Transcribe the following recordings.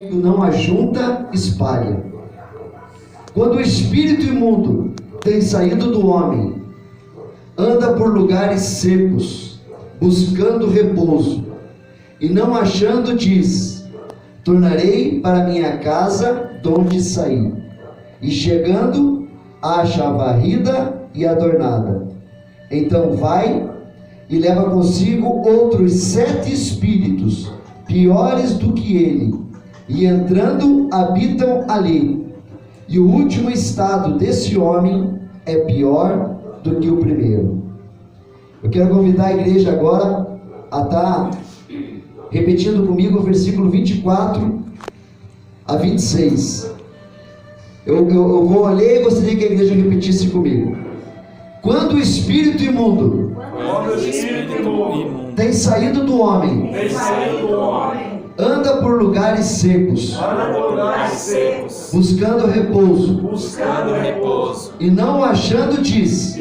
não ajunta, espalha. Quando o espírito imundo tem saído do homem, anda por lugares secos, buscando repouso, e não achando, diz: tornarei para minha casa donde saí. E chegando, acha a varrida e adornada. Então vai e leva consigo outros 7 espíritos, piores do que ele, e entrando habitam ali. E o último estado desse homem é pior do que o primeiro. Eu quero convidar a igreja agora a estar repetindo comigo o versículo 24 a 26. Eu vou ler e gostaria que a igreja repetisse comigo. Quando o espírito imundo tem saído do homem, anda por lugares secos, buscando repouso, e não achando, diz: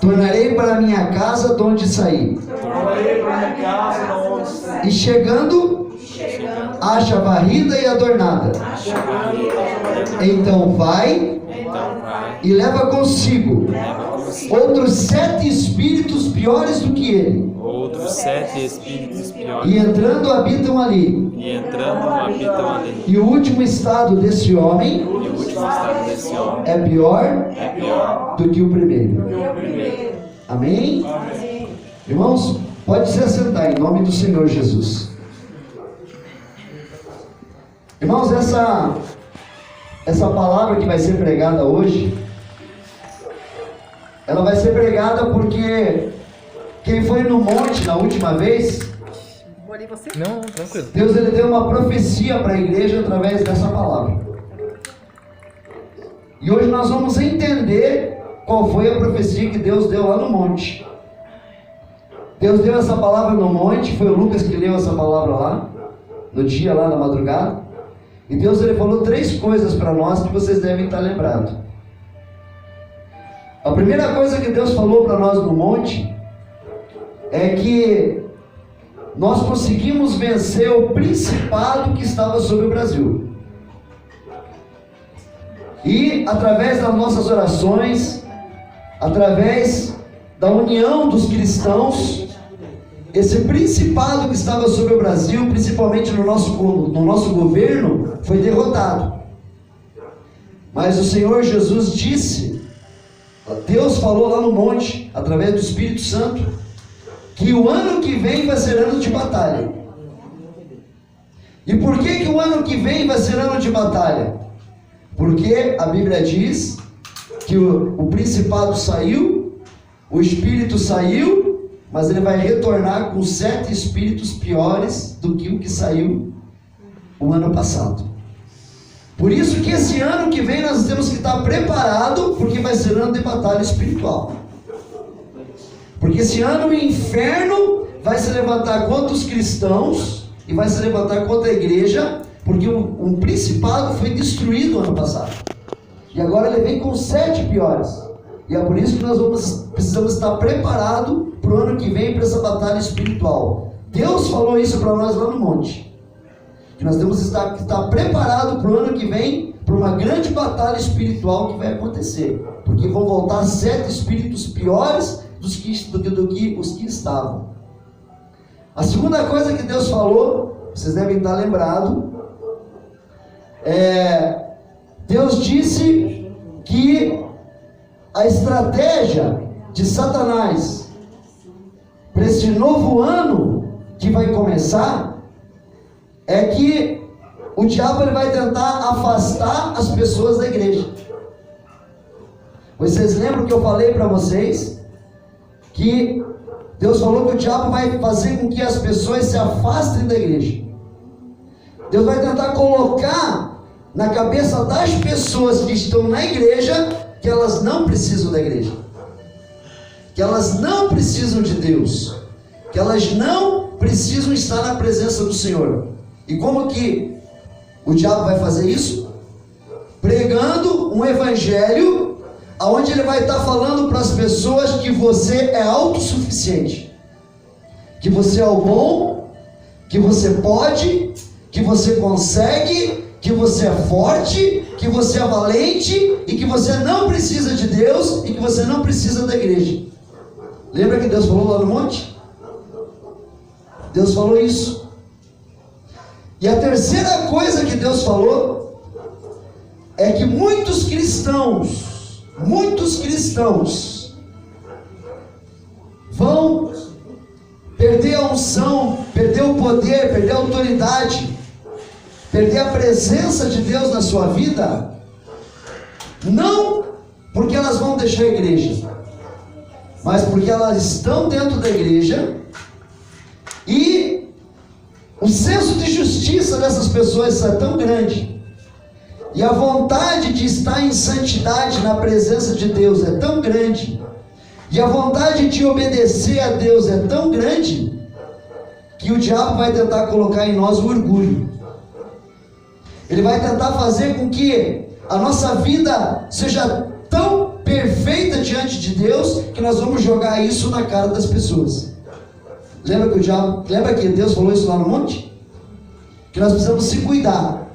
tornarei para minha casa de onde saí. E chegando, acha varrida e adornada. Então vai e leva consigo outros 7 espíritos piores do que ele. E entrando habitam ali. E o último estado desse homem é pior do que o primeiro. Amém? Irmãos, pode se assentar em nome do Senhor Jesus. Irmãos, essa palavra que vai ser pregada hoje, ela vai ser pregada porque quem foi no monte na última vez, Não, tranquilo. Deus ele deu uma profecia para a igreja através dessa palavra. E hoje nós vamos entender qual foi a profecia que Deus deu lá no monte. Deus deu essa palavra no monte, foi o Lucas que leu essa palavra lá, no dia, lá na madrugada. E Deus ele falou 3 coisas para nós que vocês devem estar lembrados. A primeira coisa que Deus falou para nós no monte é que nós conseguimos vencer o principado que estava sobre o Brasil. E através das nossas orações, através da união dos cristãos, esse principado que estava sobre o Brasil, principalmente no nosso governo, foi derrotado. Mas o Senhor Jesus disse, Deus falou lá no monte, através do Espírito Santo, que o ano que vem vai ser ano de batalha. E por que o ano que vem vai ser ano de batalha? Porque a Bíblia diz que o principado saiu, o espírito saiu, mas ele vai retornar com 7 espíritos piores do que o que saiu o ano passado. Por isso que esse ano que vem nós temos que estar preparados, porque vai ser ano de batalha espiritual. Porque esse ano o inferno vai se levantar contra os cristãos e vai se levantar contra a igreja, porque um principado foi destruído ano passado. E agora ele vem com 7 piores. E é por isso que nós precisamos estar preparados para o ano que vem, para essa batalha espiritual. Deus falou isso para nós lá no monte. Que nós temos que estar preparados para o ano que vem, para uma grande batalha espiritual que vai acontecer. Porque vão voltar 7 espíritos piores do que os que estavam. A segunda coisa que Deus falou, vocês devem estar lembrados, Deus disse que a estratégia de Satanás para esse novo ano que vai começar é que o diabo ele vai tentar afastar as pessoas da igreja. Vocês lembram que eu falei para vocês que Deus falou que o diabo vai fazer com que as pessoas se afastem da igreja. Deus vai tentar colocar na cabeça das pessoas que estão na igreja que elas não precisam da igreja, que elas não precisam de Deus, que elas não precisam estar na presença do Senhor. E como que o diabo vai fazer isso? Pregando um evangelho onde ele vai estar falando para as pessoas que você é autossuficiente, que você é o bom, que você pode, que você consegue, que você é forte, que você é valente e que você não precisa de Deus e que você não precisa da igreja. Lembra que Deus falou lá no monte? Deus falou isso. E a terceira coisa que Deus falou é que muitos cristãos vão perder a unção, perder o poder, perder a autoridade, perder a presença de Deus na sua vida, não porque elas vão deixar a igreja, mas porque elas estão dentro da igreja e o senso de justiça dessas pessoas é tão grande, e a vontade de estar em santidade na presença de Deus é tão grande, e a vontade de obedecer a Deus é tão grande, que o diabo vai tentar colocar em nós o orgulho. Ele vai tentar fazer com que a nossa vida seja tão perfeita diante de Deus, que nós vamos jogar isso na cara das pessoas. Lembra que Deus falou isso lá no monte? Que nós precisamos se cuidar,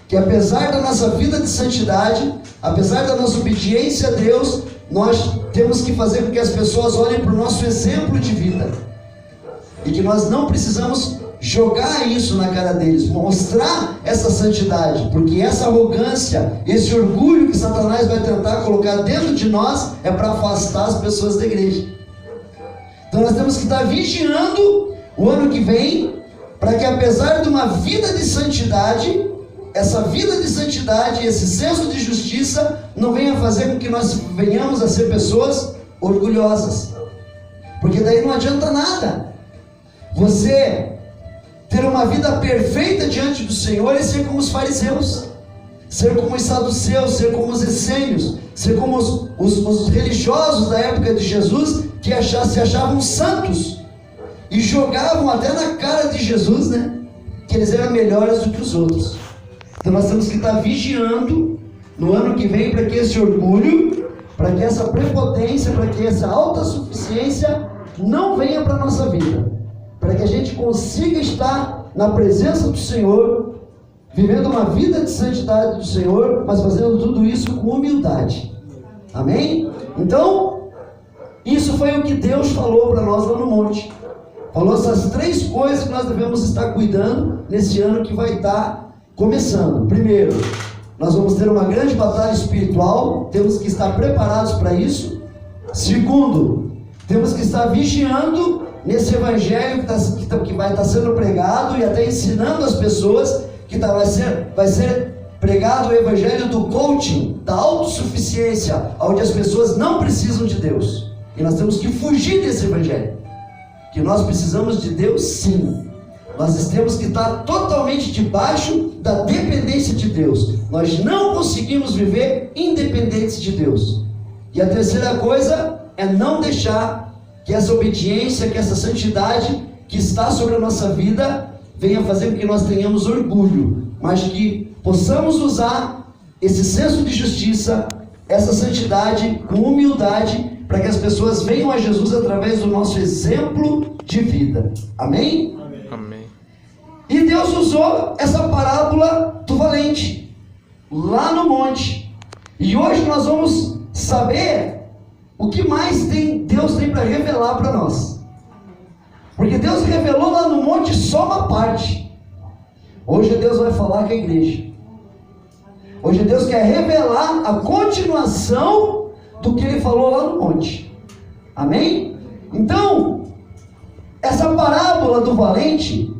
que apesar da nossa vida de santidade, apesar da nossa obediência a Deus, nós temos que fazer com que as pessoas olhem para o nosso exemplo de vida, e que nós não precisamos jogar isso na cara deles, mostrar essa santidade, porque essa arrogância, esse orgulho que Satanás vai tentar colocar dentro de nós é para afastar as pessoas da igreja. Então nós temos que estar vigiando o ano que vem, para que apesar de uma vida de santidade, essa vida de santidade, esse senso de justiça não venha fazer com que nós venhamos a ser pessoas orgulhosas, porque daí não adianta nada você ter uma vida perfeita diante do Senhor e ser como os fariseus, ser como os saduceus, ser como os essênios, ser como os religiosos da época de Jesus, que se achavam santos e jogavam até na cara de Jesus, né, que eles eram melhores do que os outros. Então nós temos que estar vigiando no ano que vem, para que esse orgulho, para que essa prepotência, para que essa autossuficiência não venha para a nossa vida, para que a gente consiga estar na presença do Senhor, vivendo uma vida de santidade do Senhor, mas fazendo tudo isso com humildade. Amém? Então, isso foi o que Deus falou para nós lá no monte. Falou essas 3 coisas que nós devemos estar cuidando nesse ano que vai estar começando. Primeiro, nós vamos ter uma grande batalha espiritual, temos que estar preparados para isso. Segundo, temos que estar vigiando nesse evangelho que vai estar sendo pregado, e até ensinando as pessoas, que vai ser pregado o evangelho do coaching, da autossuficiência, onde as pessoas não precisam de Deus, e nós temos que fugir desse evangelho, que nós precisamos de Deus sim, nós temos que estar totalmente debaixo da dependência de Deus, nós não conseguimos viver independentes de Deus. E a terceira coisa é não deixar que essa obediência, que essa santidade que está sobre a nossa vida venha fazer com que nós tenhamos orgulho, mas que possamos usar esse senso de justiça, essa santidade com humildade, para que as pessoas venham a Jesus através do nosso exemplo de vida. Amém? Amém. E Deus usou essa parábola do valente lá no monte, e hoje nós vamos saber o que mais Deus tem para revelar para nós. Porque Deus revelou lá no monte só uma parte. Hoje Deus vai falar com a igreja. Hoje Deus quer revelar a continuação do que Ele falou lá no monte. Amém? Então, essa parábola do valente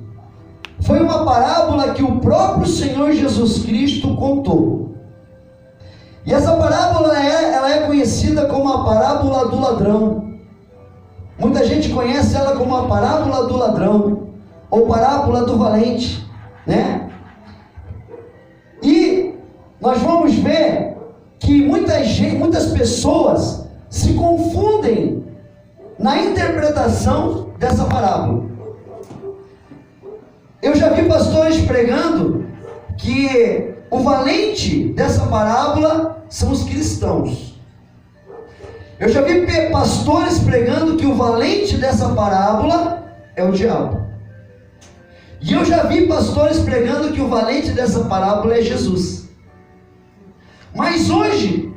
foi uma parábola que o próprio Senhor Jesus Cristo contou. E essa parábola ela é conhecida como a parábola do ladrão. Muita gente conhece ela como a parábola do ladrão, ou parábola do valente, né? E nós vamos ver que muitas pessoas se confundem na interpretação dessa parábola. Eu já vi pastores pregando que o valente dessa parábola são os cristãos. Eu já vi pastores pregando que o valente dessa parábola é o diabo. E eu já vi pastores pregando que o valente dessa parábola é Jesus. Mas hoje,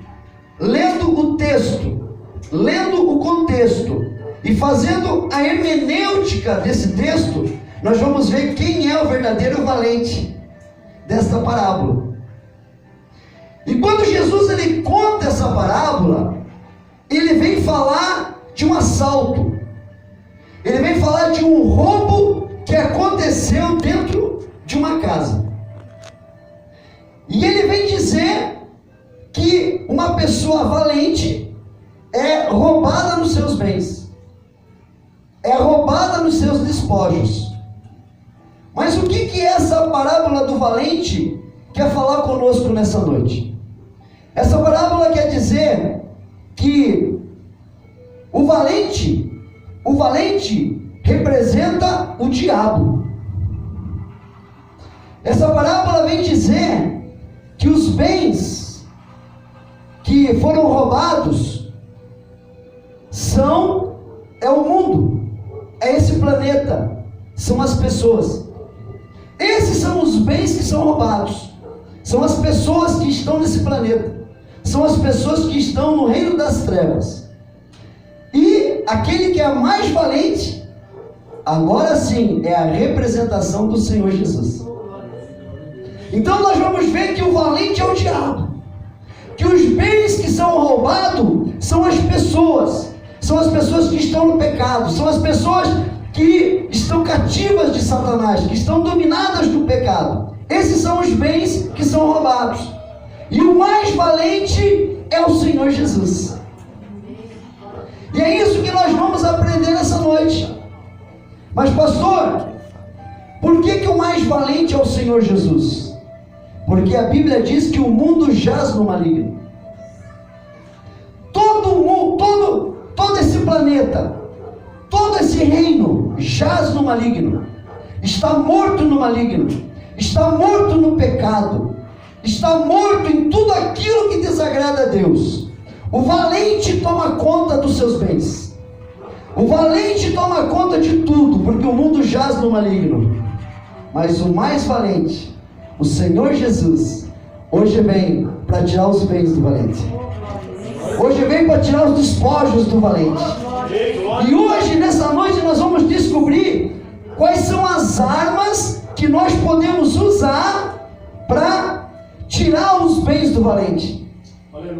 lendo o texto, lendo o contexto e fazendo a hermenêutica desse texto, nós vamos ver quem é o verdadeiro valente desta parábola. E quando Jesus ele conta essa parábola, ele vem falar de um assalto. Ele vem falar de um roubo que aconteceu dentro de uma casa. E ele vem dizer que uma pessoa valente é roubada nos seus bens, é roubada nos seus despojos. Mas o que essa parábola do valente quer falar conosco nessa noite? Essa parábola quer dizer que o valente representa o diabo. Essa parábola vem dizer que os bens que foram roubados é o mundo, é esse planeta, são as pessoas. Esses são os bens que são roubados, são as pessoas que estão nesse planeta, são as pessoas que estão no reino das trevas. E aquele que é mais valente, agora sim, é a representação do Senhor Jesus. Então nós vamos ver que o valente é o diabo, que os bens que são roubados são as pessoas que estão no pecado, são as pessoas que estão cativas de Satanás, que estão dominadas do pecado. Esses são os bens que são roubados. E o mais valente é o Senhor Jesus. E é isso que nós vamos aprender nessa noite. Mas pastor, por que o mais valente é o Senhor Jesus? Porque a Bíblia diz que o mundo jaz no maligno. Todo esse planeta, todo esse reino jaz no maligno, está morto no maligno, está morto no pecado, está morto em tudo aquilo que desagrada a Deus. O valente toma conta dos seus bens, o valente toma conta de tudo, porque o mundo jaz no maligno. Mas o mais valente, o Senhor Jesus, hoje vem para tirar os bens do valente, hoje vem para tirar os despojos do valente. E hoje, nessa noite, nós vamos descobrir quais são as armas que nós podemos usar para tirar os bens do valente.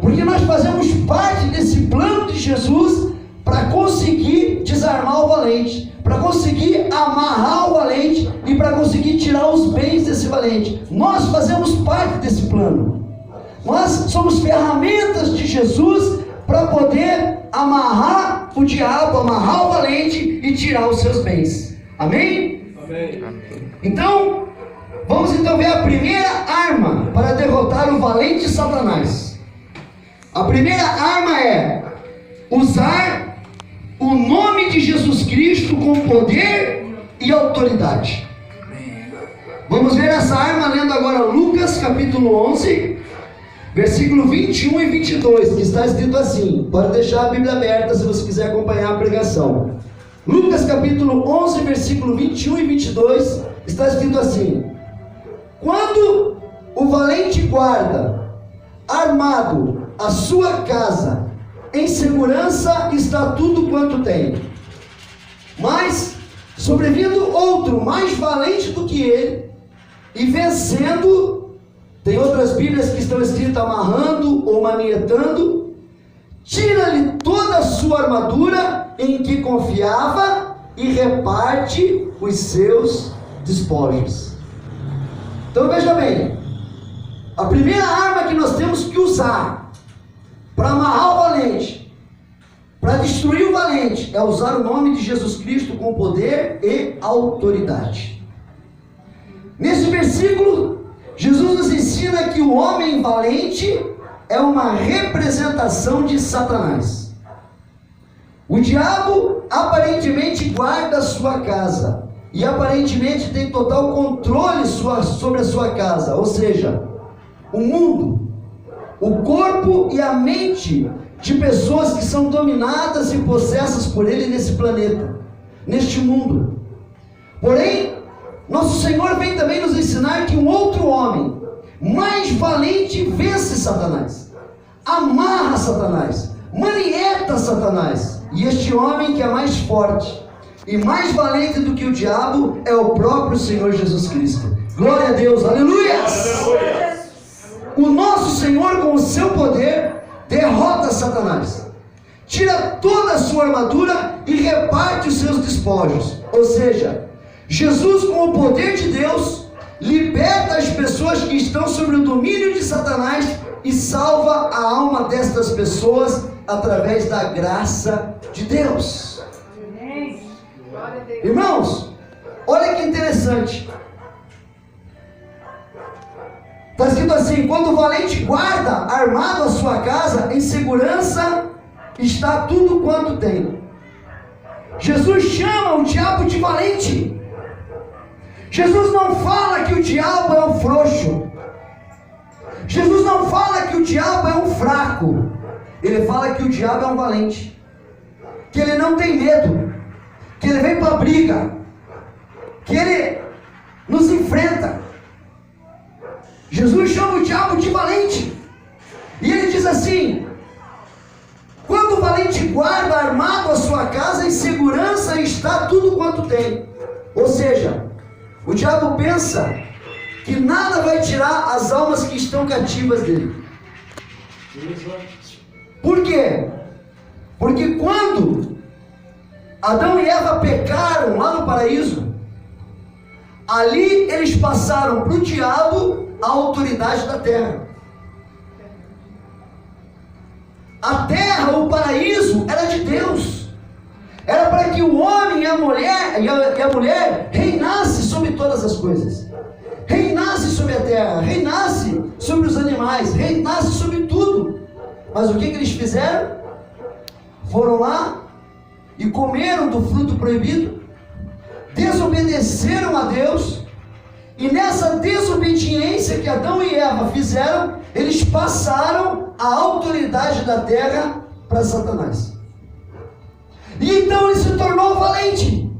Porque nós fazemos parte desse plano de Jesus para conseguir desarmar o valente, para conseguir amarrar o valente e para conseguir tirar os bens desse valente. Nós fazemos parte desse plano. Nós somos ferramentas de Jesus para poder amarrar o diabo, amarrar o valente e tirar os seus bens. Amém? Amém. Então, vamos ver a primeira arma para derrotar o valente Satanás. A primeira arma é usar o nome de Jesus Cristo com poder e autoridade. Vamos ver essa arma lendo agora Lucas capítulo 11, versículo 21 e 22, que está escrito assim. Pode deixar a Bíblia aberta se você quiser acompanhar a pregação. Lucas capítulo 11, versículo 21 e 22, está escrito assim: quando o valente guarda, armado, a sua casa, em segurança está tudo quanto tem. Mas, sobrevindo outro mais valente do que ele, e vencendo, tem outras Bíblias que estão escritas amarrando ou manietando, tira-lhe toda a sua armadura em que confiava e reparte os seus despojos. Então veja bem, a primeira arma que nós temos que usar para amarrar o valente, para destruir o valente, é usar o nome de Jesus Cristo com poder e autoridade. Nesse versículo, Jesus nos ensina que o homem valente é uma representação de Satanás. O diabo aparentemente guarda a sua casa e aparentemente tem total controle sobre a sua casa, ou seja, o mundo, o corpo e a mente de pessoas que são dominadas e possessas por ele nesse planeta, neste mundo. Porém, nosso Senhor vem também nos ensinar que um outro homem mais valente vence Satanás, amarra Satanás, manieta Satanás. E este homem que é mais forte e mais valente do que o diabo é o próprio Senhor Jesus Cristo. Glória a Deus, aleluia! O nosso Senhor, com o seu poder, derrota Satanás, tira toda a sua armadura e reparte os seus despojos. Ou seja, Jesus, com o poder de Deus, liberta as pessoas que estão sob o domínio de Satanás e salva a alma destas pessoas através da graça de Deus. Irmãos, olha que interessante. Está escrito assim: quando o valente guarda armado a sua casa, em segurança está tudo quanto tem. Jesus chama o diabo de valente. Jesus não fala que o diabo é um frouxo. Jesus não fala que o diabo é um fraco. Ele fala que o diabo é um valente, que ele não tem medo, que ele vem para a briga, que ele nos enfrenta. Jesus chama o diabo de valente. E ele diz assim: quando o valente guarda armado a sua casa, em segurança está tudo quanto tem. Ou seja, o diabo pensa que nada vai tirar as almas que estão cativas dele. Por quê? Porque quando Adão e Eva pecaram lá no paraíso, ali eles passaram para o diabo a autoridade da terra. A terra, o paraíso, era de Deus. Era para que o homem e a mulher reinasse sobre todas as coisas. Reinasse sobre a terra, reinasse sobre os animais, reinasse sobre tudo. Mas o que eles fizeram? Foram lá e comeram do fruto proibido, desobedeceram a Deus, e nessa desobediência que Adão e Eva fizeram, eles passaram a autoridade da terra para Satanás. E então ele se tornou valente,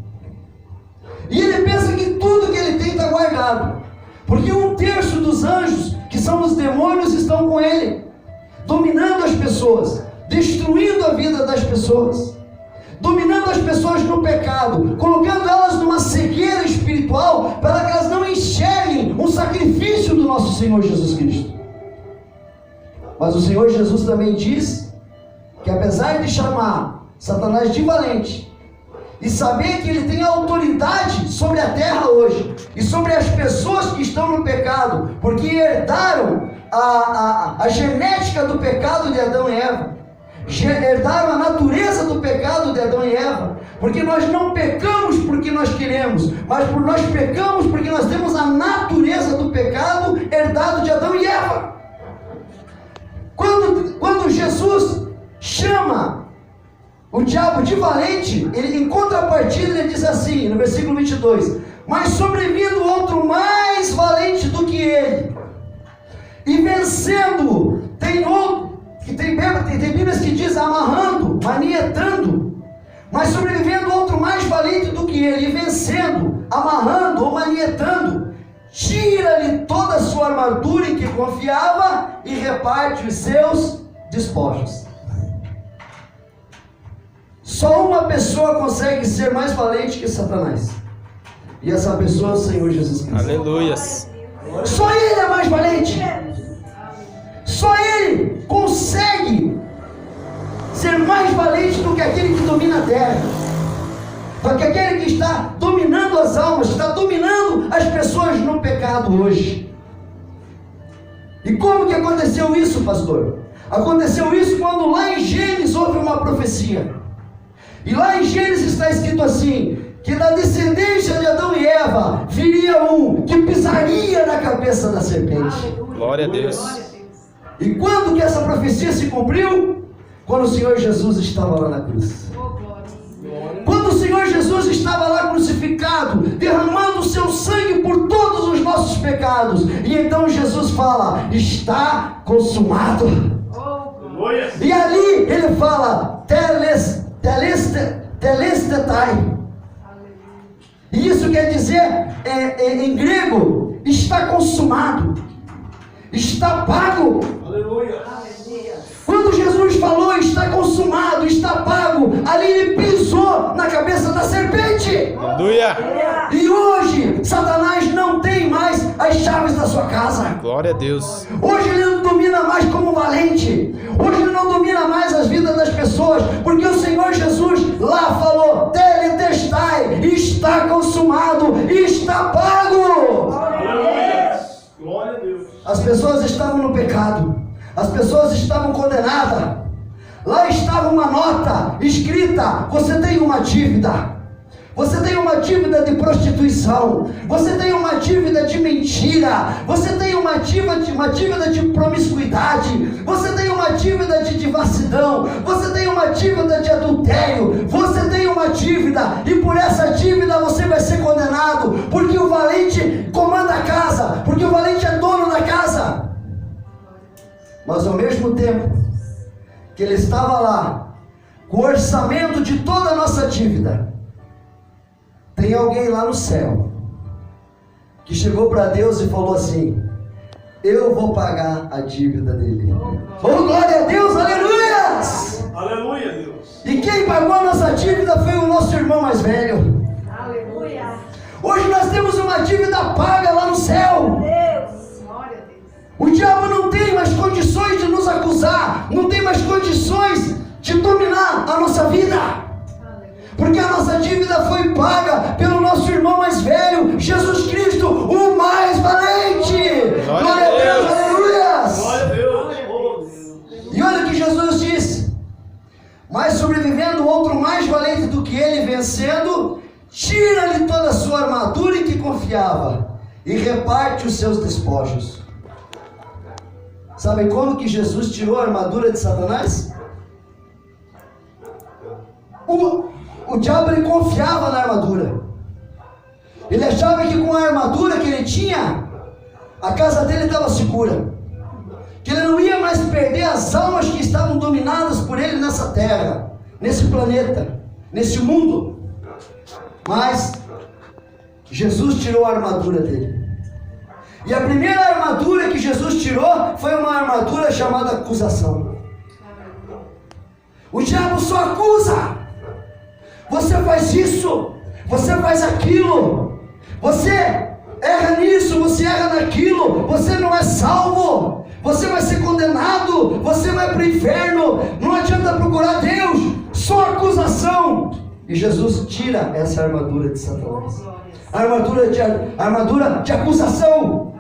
e ele pensa que tudo que ele tem está guardado, porque 1/3 dos anjos, que são os demônios, estão com ele, dominando as pessoas, destruindo a vida das pessoas, dominando as pessoas no pecado, colocando elas numa cegueira espiritual, para que elas não enxerguem um sacrifício do nosso Senhor Jesus Cristo. Mas o Senhor Jesus também diz que, apesar de chamar Satanás de valente e saber que ele tem autoridade sobre a terra hoje e sobre as pessoas que estão no pecado, porque herdaram a genética do pecado de Adão e Eva, herdaram a natureza do pecado de Adão e Eva, porque nós não pecamos porque nós queremos, mas nós pecamos porque nós temos a natureza do pecado herdado de Adão e Eva. Quando Jesus chama o diabo de valente, ele, em contrapartida, ele diz assim, no versículo 22, mas sobrevindo outro mais valente do que ele, e vencendo, tem Bíblias que diz amarrando, manietando, mas sobrevivendo outro mais valente do que ele, e vencendo, amarrando ou manietando, tira-lhe toda a sua armadura em que confiava e reparte os seus despojos. Só uma pessoa consegue ser mais valente que Satanás, e essa pessoa é o Senhor Jesus Cristo. Aleluias. Só ele é mais valente. Só ele consegue ser mais valente do que aquele que domina a terra, do que aquele que está dominando as almas, está dominando as pessoas no pecado hoje. E como que aconteceu isso, pastor? Aconteceu isso quando lá em Gênesis houve uma profecia. E lá em Gênesis está escrito assim, que da descendência de Adão e Eva viria um que pisaria na cabeça da serpente. Glória a Deus. E quando que essa profecia se cumpriu? Quando o Senhor Jesus estava lá na cruz. Quando o Senhor Jesus estava lá crucificado, derramando o seu sangue por todos os nossos pecados. E então Jesus fala, está consumado. E ali ele fala, telestetai. E isso quer dizer, em grego, está consumado, está pago. Aleluia. Quando Jesus falou está consumado, está pago, ali ele pisou na cabeça da serpente. Aleluia. E hoje Satanás não tem mais as chaves da sua casa. Glória a Deus. Hoje ele não domina mais como valente. Hoje ele não domina mais as vidas das pessoas, porque o Senhor Jesus lá falou: teletestai, está consumado, está pago. Aleluia. Glória a Deus. As pessoas estavam no pecado, as pessoas estavam condenadas. Lá estava uma nota escrita: você tem uma dívida. Você tem uma dívida de prostituição, você tem uma dívida de mentira, você tem uma dívida de promiscuidade, você tem uma dívida de devassidão, você tem uma dívida de adultério, você tem uma dívida, e por essa dívida você vai ser condenado, porque o valente comanda a casa, porque o valente é dono da casa. Mas ao mesmo tempo que ele estava lá, com o orçamento de toda a nossa dívida, tem alguém lá no céu que chegou para Deus e falou assim: eu vou pagar a dívida dele. Oh, glória a Deus, aleluias! Aleluia, Deus. E quem pagou a nossa dívida foi o nosso irmão mais velho. Aleluia. Hoje nós temos uma dívida paga lá no céu. Deus, glória a Deus. O diabo não tem mais condições de nos acusar, não tem mais condições de dominar a nossa vida. Porque a nossa dívida foi paga pelo nosso irmão mais velho, Jesus Cristo, o mais valente. Glória a Deus, aleluias. Glória a Deus. E olha o que Jesus disse: mas sobrevivendo outro mais valente do que ele, vencendo, tira-lhe toda a sua armadura em que confiava e reparte os seus despojos. Sabem como que Jesus tirou a armadura de Satanás? O diabo, ele confiava na armadura. Ele achava que com a armadura que ele tinha, a casa dele estava segura, que ele não ia mais perder as almas que estavam dominadas por ele nessa terra, nesse planeta, nesse mundo. Mas Jesus tirou a armadura dele. E a primeira armadura que Jesus tirou foi uma armadura chamada acusação. O diabo só acusa. Você faz isso, você faz aquilo, você erra nisso, você erra naquilo, você não é salvo, você vai ser condenado, você vai para o inferno, não adianta procurar Deus, só acusação. E Jesus tira essa armadura de Satanás, a armadura de acusação.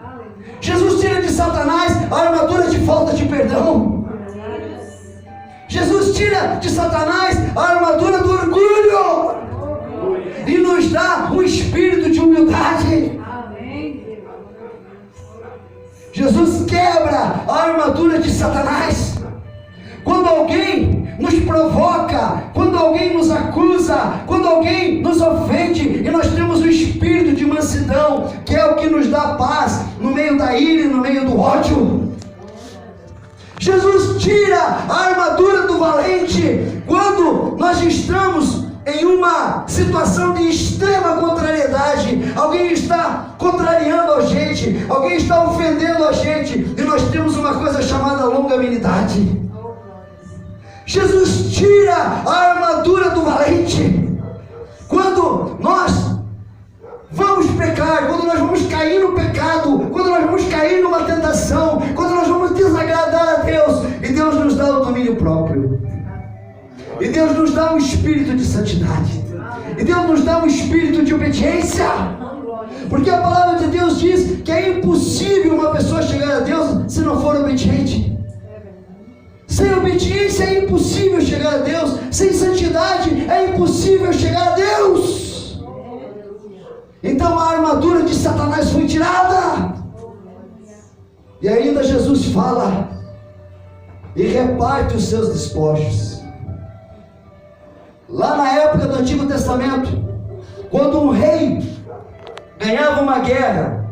Jesus tira de Satanás a armadura de falta de perdão. Jesus tira de Satanás a armadura do orgulho e nos dá um espírito de humildade. Jesus quebra a armadura de Satanás. Quando alguém nos provoca, quando alguém nos acusa, quando alguém nos ofende, e nós temos o espírito de mansidão, que é o que nos dá paz no meio da ira e no meio do ódio. Jesus tira a armadura do valente quando nós estamos em uma situação de extrema contrariedade. Alguém está contrariando a gente, alguém está ofendendo a gente, e nós temos uma coisa chamada longanimidade. Jesus tira a armadura do valente quando nós vamos pecar, quando nós vamos cair no pecado, quando nós vamos cair numa tentação, quando nós vamos desagradar a Deus, e Deus nos dá o domínio próprio, e Deus nos dá um espírito de santidade, e Deus nos dá um espírito de obediência, porque a palavra de Deus diz que é impossível uma pessoa chegar a Deus se não for obediente. Sem obediência é impossível chegar a Deus, sem santidade é impossível chegar a Deus. Então a armadura de Satanás foi tirada. E ainda Jesus fala: e reparte os seus despojos. Lá na época do Antigo Testamento, quando um rei ganhava uma guerra,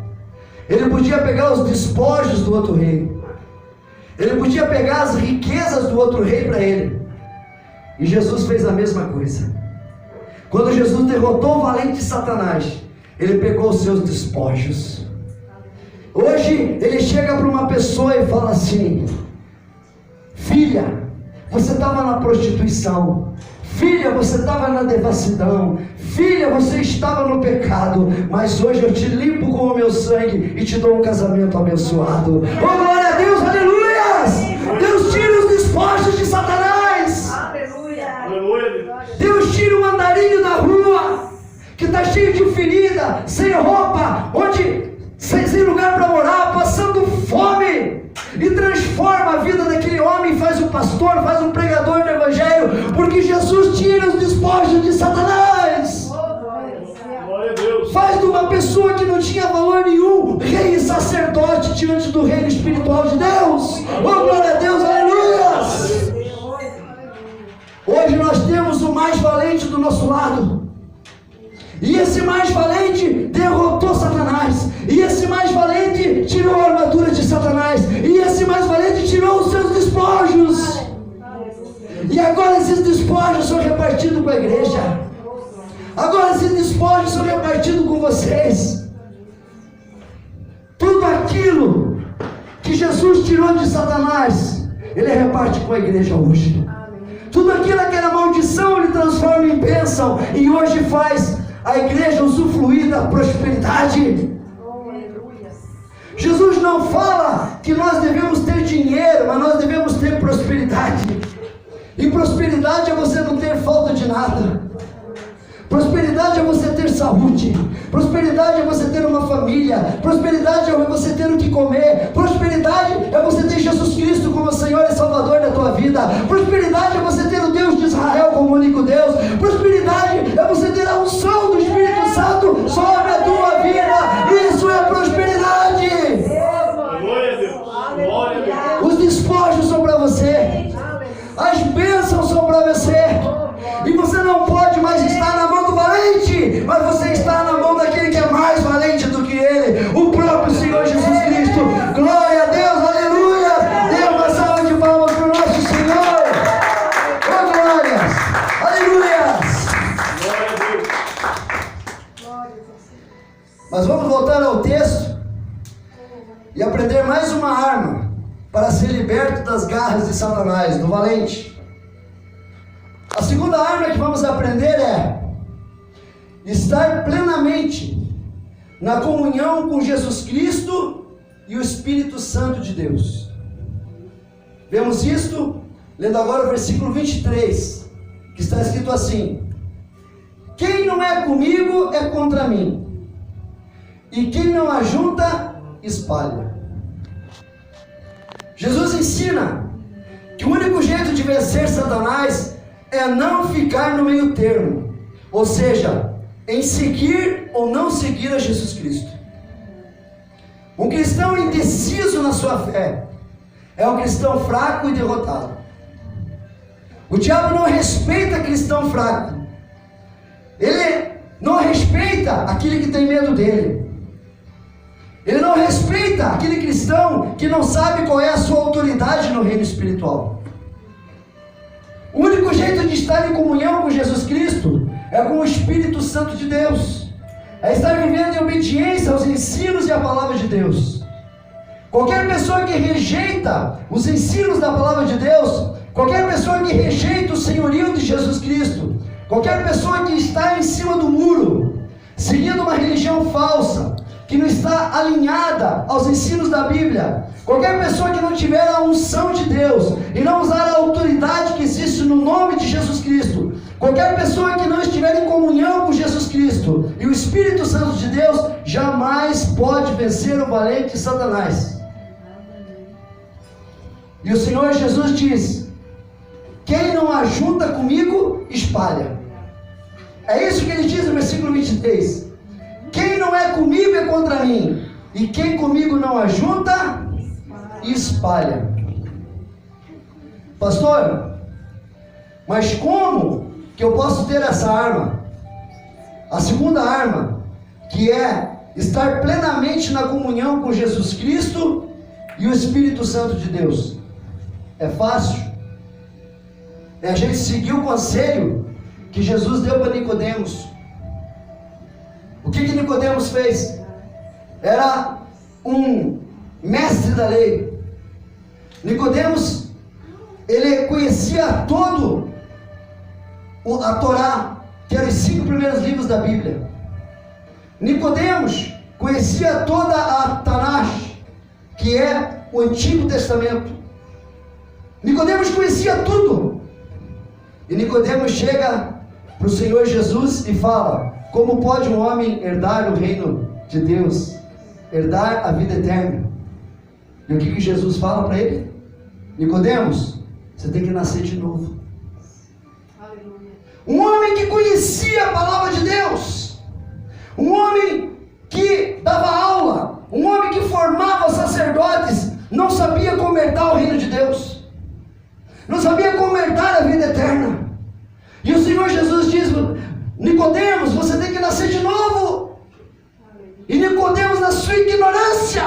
ele podia pegar os despojos do outro rei, ele podia pegar as riquezas do outro rei para ele. E Jesus fez a mesma coisa. Quando Jesus derrotou o valente Satanás, ele pegou os seus despojos. Hoje ele chega para uma pessoa e fala assim: filha, você estava na prostituição, filha, você estava na devassidão, filha, você estava no pecado, mas hoje eu te limpo com o meu sangue e te dou um casamento abençoado. Oh, glória a Deus, aleluias! Deus tira os despojos de Satanás. Aleluia. Deus tira o andarilho da rua, que está cheio de ferida, sem roupa, sem lugar para morar, passando fome, e transforma a vida daquele homem, faz um pastor, faz um pregador do evangelho, porque Jesus tira os despojos de Satanás. Glória a Deus. Faz de uma pessoa que não tinha valor nenhum rei e sacerdote diante do reino espiritual de Deus. Oh, glória a Deus, aleluia! Hoje nós temos o mais valente do nosso lado, e esse mais valente derrotou Satanás, e esse mais valente tirou a armadura de Satanás, e esse mais valente tirou os seus despojos, e agora esses despojos são repartidos com a igreja. Agora esses despojos são repartidos com vocês. Tudo aquilo que Jesus tirou de Satanás, ele reparte com a igreja hoje. Tudo aquilo que era maldição, ele transforma em bênção, e hoje faz a igreja usufruir da prosperidade. Jesus não fala que nós devemos ter dinheiro, mas nós devemos ter prosperidade. E prosperidade é você não ter falta de nada. Prosperidade é você ter saúde. Prosperidade é você ter uma família. Prosperidade é você ter o que comer. Prosperidade é você ter Jesus Cristo como Senhor e Salvador da tua vida. Prosperidade é você ter o Deus de Israel como único Deus. Prosperidade é você ter a unção do Espírito Santo sobre a tua vida. Isso é prosperidade. Glória a Deus. Glória a Deus. Os despojos são para você. As bênçãos são para você. E você não pode mais estar na mão do valente, mas você está na mão daquele que é mais valente do que ele, o próprio Senhor Jesus Cristo. Glória a Deus, aleluia. Dê uma salva de palmas para o nosso Senhor. Oh, glórias, aleluia. Glória a Deus. Mas vamos voltar ao texto e aprender mais uma arma para ser liberto das garras de Satanás, do valente. A segunda arma que vamos aprender é estar plenamente na comunhão com Jesus Cristo e o Espírito Santo de Deus. Vemos isto lendo agora o versículo 23, que está escrito assim: quem não é comigo é contra mim, e quem não ajunta, espalha. Jesus ensina que o único jeito de vencer Satanás é não ficar no meio termo, ou seja, em seguir ou não seguir a Jesus Cristo. Um cristão indeciso na sua fé é um cristão fraco e derrotado. O diabo não respeita cristão fraco. Ele não respeita aquele que tem medo dele. Ele não respeita aquele cristão que não sabe qual é a sua autoridade no reino espiritual. O único jeito de estar em comunhão com Jesus Cristo é com o Espírito Santo de Deus. É estar vivendo em obediência aos ensinos e à palavra de Deus. Qualquer pessoa que rejeita os ensinos da palavra de Deus, qualquer pessoa que rejeita o senhorio de Jesus Cristo, qualquer pessoa que está em cima do muro, seguindo uma religião falsa, que não está alinhada aos ensinos da Bíblia, qualquer pessoa que não tiver a unção de Deus e não usar a autoridade que existe no nome de Jesus Cristo, qualquer pessoa que não estiver em comunhão com Jesus Cristo e o Espírito Santo de Deus, jamais pode vencer o valente Satanás. E o Senhor Jesus diz: quem não ajunta comigo, espalha. É isso que ele diz no versículo 23. Quem não é comigo é contra mim, e quem comigo não ajunta, espalha. Pastor, mas como que eu posso ter essa arma? A segunda arma, que é estar plenamente na comunhão com Jesus Cristo e o Espírito Santo de Deus. É fácil. É a gente seguir o conselho que Jesus deu para Nicodemos. O que Nicodemos fez? Era um mestre da lei. Nicodemos, ele conhecia todo a Torá, que eram os 5 primeiros livros da Bíblia. Nicodemos conhecia toda a Tanakh, que é o Antigo Testamento. Nicodemos conhecia tudo. E Nicodemos chega para o Senhor Jesus e fala: como pode um homem herdar o reino de Deus, herdar a vida eterna? E o que Jesus fala para ele? Nicodemos, você tem que nascer de novo. Um homem que conhecia a palavra de Deus, um homem que dava aula, um homem que formava sacerdotes, não sabia como herdar o reino de Deus, não sabia como herdar a vida eterna. E o Senhor Jesus diz: Nicodemos, você tem que nascer de novo. E Nicodemos, na sua ignorância,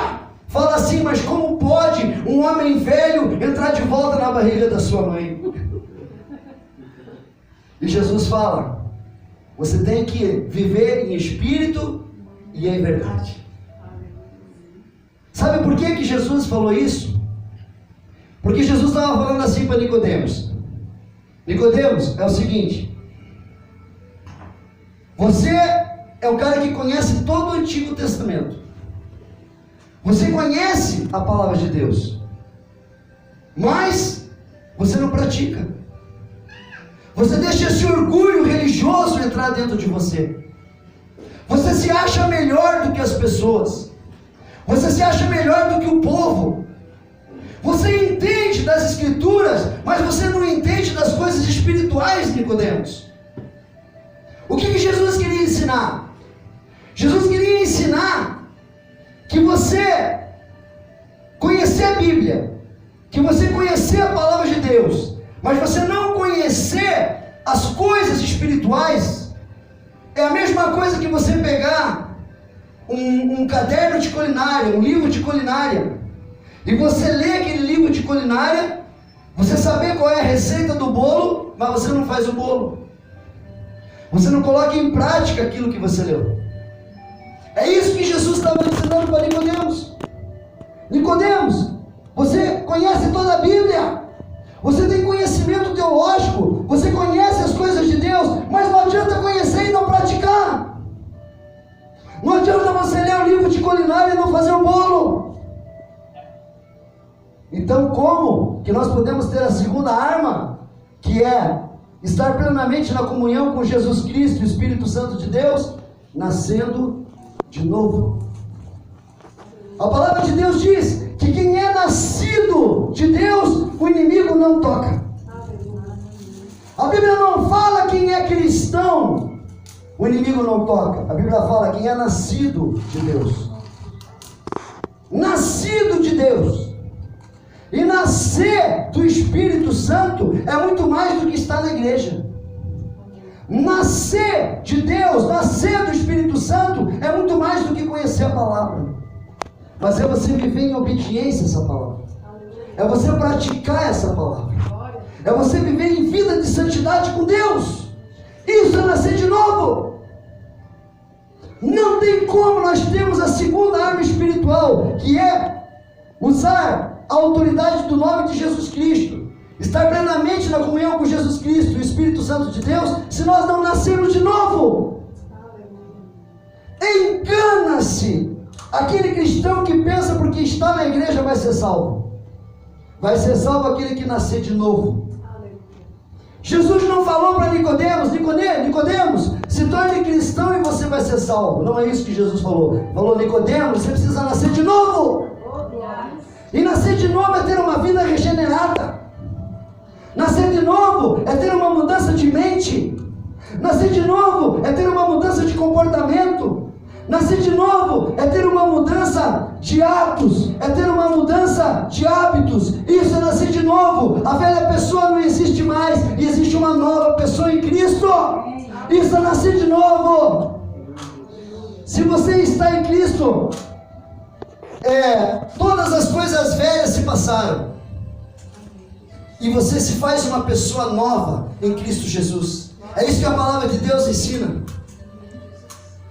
fala assim: mas como pode um homem velho entrar de volta na barriga da sua mãe? E Jesus fala: você tem que viver em espírito e em verdade. Sabe por que Jesus falou isso? Porque Jesus estava falando assim para Nicodemos: Nicodemos, é o seguinte, você é um cara que conhece todo o Antigo Testamento, você conhece a palavra de Deus, mas você não pratica. Você deixa esse orgulho religioso entrar dentro de você. Você se acha melhor do que as pessoas. Você se acha melhor do que o povo. Você entende das Escrituras, mas você não entende das coisas espirituais, Nicodemos. O que Jesus queria ensinar? Jesus queria ensinar que você conhecer a Bíblia, que você conhecer a palavra de Deus, mas você não conhecer as coisas espirituais, é a mesma coisa que você pegar um caderno de culinária, um livro de culinária, e você ler aquele livro de culinária, você saber qual é a receita do bolo, mas você não faz o bolo. Você não coloca em prática aquilo que você leu. É isso que Jesus estava ensinando para Nicodemos. Nicodemos, você conhece toda a Bíblia, você tem conhecimento teológico, você conhece as coisas de Deus, mas não adianta conhecer e não praticar. Não adianta você ler o livro de culinária e não fazer o bolo. Então, como que nós podemos ter a segunda arma, que é estar plenamente na comunhão com Jesus Cristo, o Espírito Santo de Deus, nascendo de novo? A palavra de Deus diz que quem é nascido de Deus, o inimigo não toca. A Bíblia não fala quem é cristão, o inimigo não toca. A Bíblia fala quem é nascido de Deus. Nascido de Deus. E nascer do Espírito Santo é muito mais do que estar na igreja. Nascer de Deus, nascer do Espírito Santo é muito mais do que conhecer a palavra. Mas é você viver em obediência a essa palavra. É você praticar essa palavra. É você viver em vida de santidade com Deus. Isso é nascer de novo. Não tem como nós termos a segunda arma espiritual, que é usar a autoridade do nome de Jesus Cristo, estar plenamente na comunhão com Jesus Cristo, o Espírito Santo de Deus, se nós não nascermos de novo. Engana-se aquele cristão que pensa porque está na igreja vai ser salvo. Vai ser salvo aquele que nascer de novo. Jesus não falou para Nicodemos: Nicodemos, se torne cristão e você vai ser salvo. Não é isso que Jesus falou. Falou: Nicodemos, você precisa nascer de novo. E nascer de novo é ter uma vida regenerada. Nascer de novo é ter uma mudança de mente. Nascer de novo é ter uma mudança de comportamento. Nascer de novo é ter uma mudança de atos, é ter uma mudança de hábitos. Isso é nascer de novo. A velha pessoa não existe mais, existe uma nova pessoa em Cristo. Isso é nascer de novo. Se você está em Cristo, todas as coisas velhas se passaram e você se faz uma pessoa nova em Cristo Jesus. É isso que a palavra de Deus ensina.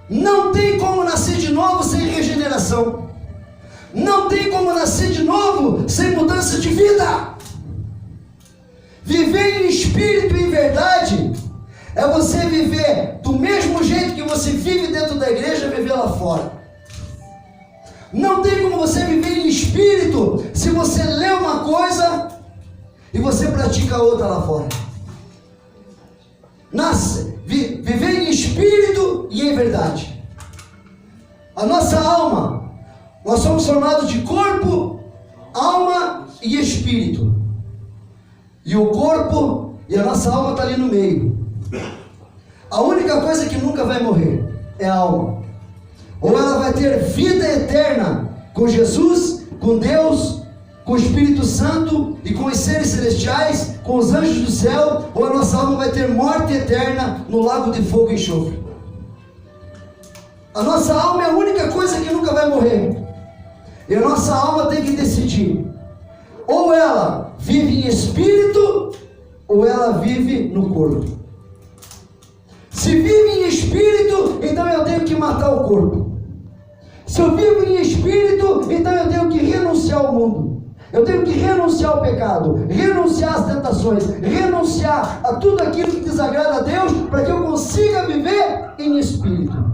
Não tem como nascer de novo sem regeneração. Não tem como nascer de novo sem mudança de vida. Viver em espírito e em verdade é você viver do mesmo jeito que você vive dentro da igreja, viver lá fora. Não tem como você viver em espírito se você lê uma coisa e você pratica outra lá fora. Viver em espírito e em verdade. A nossa alma, nós somos formados de corpo, alma e espírito. E o corpo e a nossa alma está ali no meio. A única coisa que nunca vai morrer é a alma. Ou ela vai ter vida eterna com Jesus, com Deus, com o Espírito Santo e com os seres celestiais, com os anjos do céu, ou a nossa alma vai ter morte eterna no lago de fogo e enxofre. A nossa alma é a única coisa que nunca vai morrer. E a nossa alma tem que decidir. Ou ela vive em espírito, ou ela vive no corpo. Se vive em espírito, então eu tenho que matar o corpo. Se eu vivo em espírito, então eu tenho que renunciar ao mundo. Eu tenho que renunciar ao pecado, renunciar às tentações, renunciar a tudo aquilo que desagrada a Deus, para que eu consiga viver em espírito.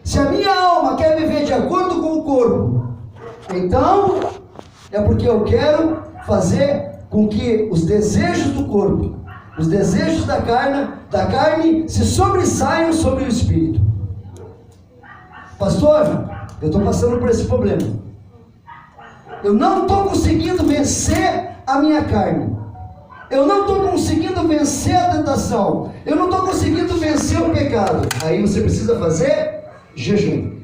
Se a minha alma quer viver de acordo com o corpo, então é porque eu quero fazer com que os desejos do corpo, os desejos da carne se sobressaiam sobre o espírito. Pastor, eu estou passando por esse problema. Eu não estou conseguindo vencer a minha carne. Eu não estou conseguindo vencer a tentação. Eu não estou conseguindo vencer o pecado. Aí você precisa fazer jejum.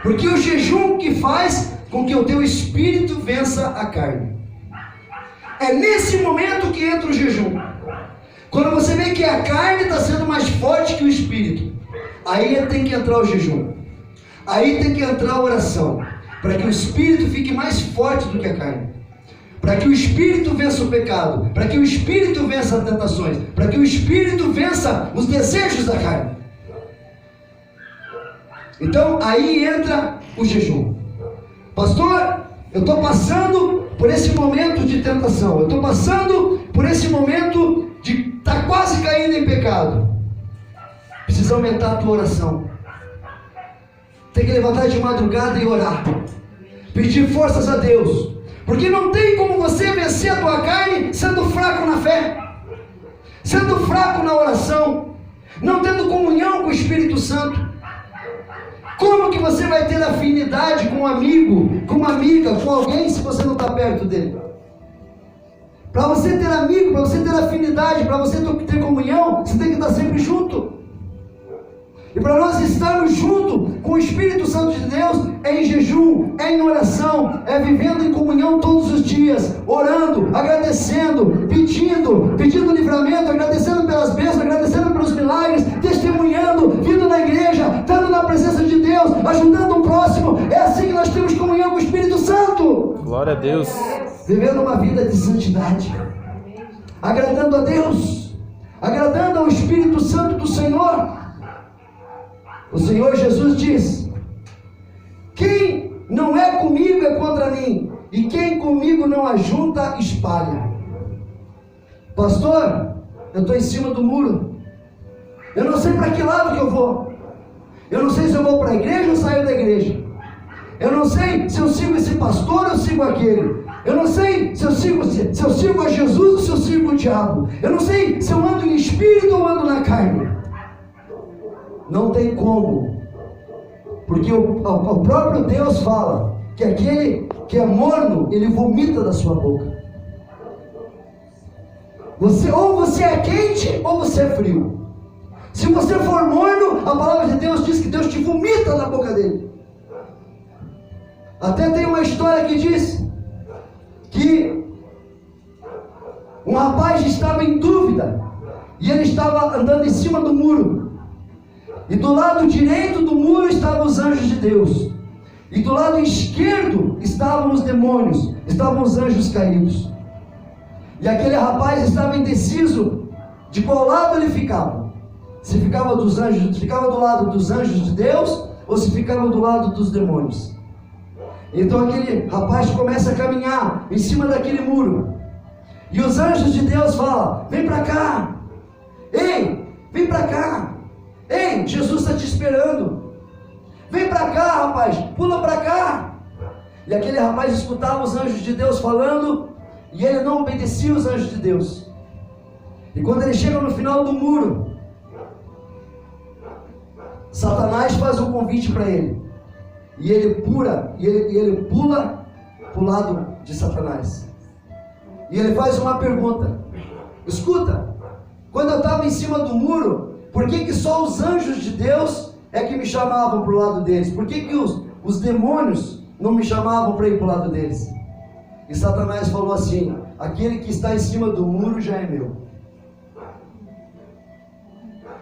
Porque o jejum que faz com que o teu espírito vença a carne. É nesse momento que entra o jejum. Quando você vê que a carne está sendo mais forte que o espírito, aí tem que entrar o jejum. Aí tem que entrar a oração, para que o espírito fique mais forte do que a carne. Para que o espírito vença o pecado, para que o espírito vença as tentações, para que o espírito vença os desejos da carne. Então aí entra o jejum. Pastor, eu estou passando por esse momento de tentação, eu estou passando por esse momento de estar quase caindo em pecado. Precisa aumentar a tua oração. Tem que levantar de madrugada e orar, pedir forças a Deus, porque não tem como você vencer a tua carne sendo fraco na fé, sendo fraco na oração, não tendo comunhão com o Espírito Santo. Como que você vai ter afinidade com um amigo, com uma amiga, com alguém, se você não está perto dele? Para você ter amigo, para você ter afinidade, para você ter comunhão, você tem que estar sempre junto. E para nós estarmos junto com o Espírito Santo de Deus, é em jejum, é em oração, é vivendo em comunhão todos os dias, orando, agradecendo, pedindo livramento, agradecendo pelas bênçãos, agradecendo pelos milagres, testemunhando, vindo na igreja, estando na presença de Deus, ajudando o próximo. É assim que nós temos comunhão com o Espírito Santo. Glória a Deus. Vivendo uma vida de santidade, agradando a Deus, agradando ao Espírito Santo do Senhor. O Senhor Jesus diz: quem não é comigo é contra mim, e quem comigo não ajunta, espalha. Pastor, eu estou em cima do muro, eu não sei para que lado que eu vou, eu não sei se eu vou para a igreja ou saio da igreja, eu não sei se eu sigo esse pastor ou sigo aquele, eu não sei se eu sigo a Jesus ou se eu sigo o diabo, eu não sei se eu ando em espírito ou ando na carne. Não tem como, porque o próprio Deus fala que aquele que é morno, ele vomita da sua boca. Ou você é quente ou você é frio. Se você for morno, a palavra de Deus diz que Deus te vomita na boca dele. Até tem uma história que diz que um rapaz estava em dúvida e ele estava andando em cima do muro. E do lado direito do muro estavam os anjos de Deus, e do lado esquerdo estavam os demônios, estavam os anjos caídos. E aquele rapaz estava indeciso De qual lado ele ficava? Se ficava dos anjos, ficava do lado dos anjos de Deus, ou se ficava do lado dos demônios? Então aquele rapaz começa a caminhar em cima daquele muro, e os anjos de Deus falam: vem para cá, ei, vem para cá, ei, Jesus está te esperando, vem para cá, rapaz, pula para cá. E aquele rapaz escutava os anjos de Deus falando, e ele não obedecia os anjos de Deus. E quando ele chega no final do muro, Satanás faz um convite para ele, e ele pula para o lado de Satanás, e ele faz uma pergunta: escuta, quando eu estava em cima do muro, por que só os anjos de Deus é que me chamavam para o lado deles? Por que os demônios não me chamavam para ir para o lado deles? E Satanás falou assim: aquele que está em cima do muro já é meu.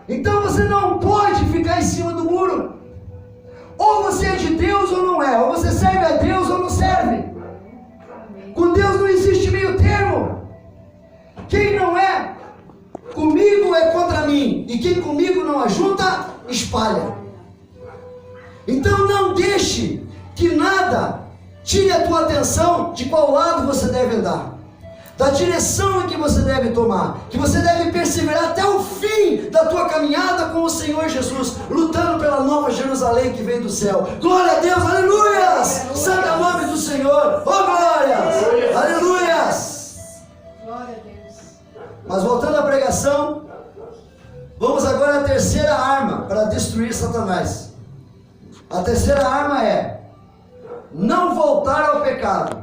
Então você não pode ficar em cima do muro. Ou você é de Deus ou não é. Ou você serve a Deus ou não serve. Com Deus não existe meio termo. Quem não é comigo é contra mim, e quem comigo não ajunta, espalha. Então não deixe que nada tire a tua atenção de qual lado você deve andar, da direção em que você deve tomar, que você deve perseverar até o fim da tua caminhada com o Senhor Jesus, lutando pela nova Jerusalém que vem do céu. Glória a Deus, aleluias! Santo é o nome do Senhor, oh glórias, aleluias! Glória a Deus. Mas voltando à pregação, vamos agora à terceira arma para destruir Satanás. A terceira arma é não voltar ao pecado,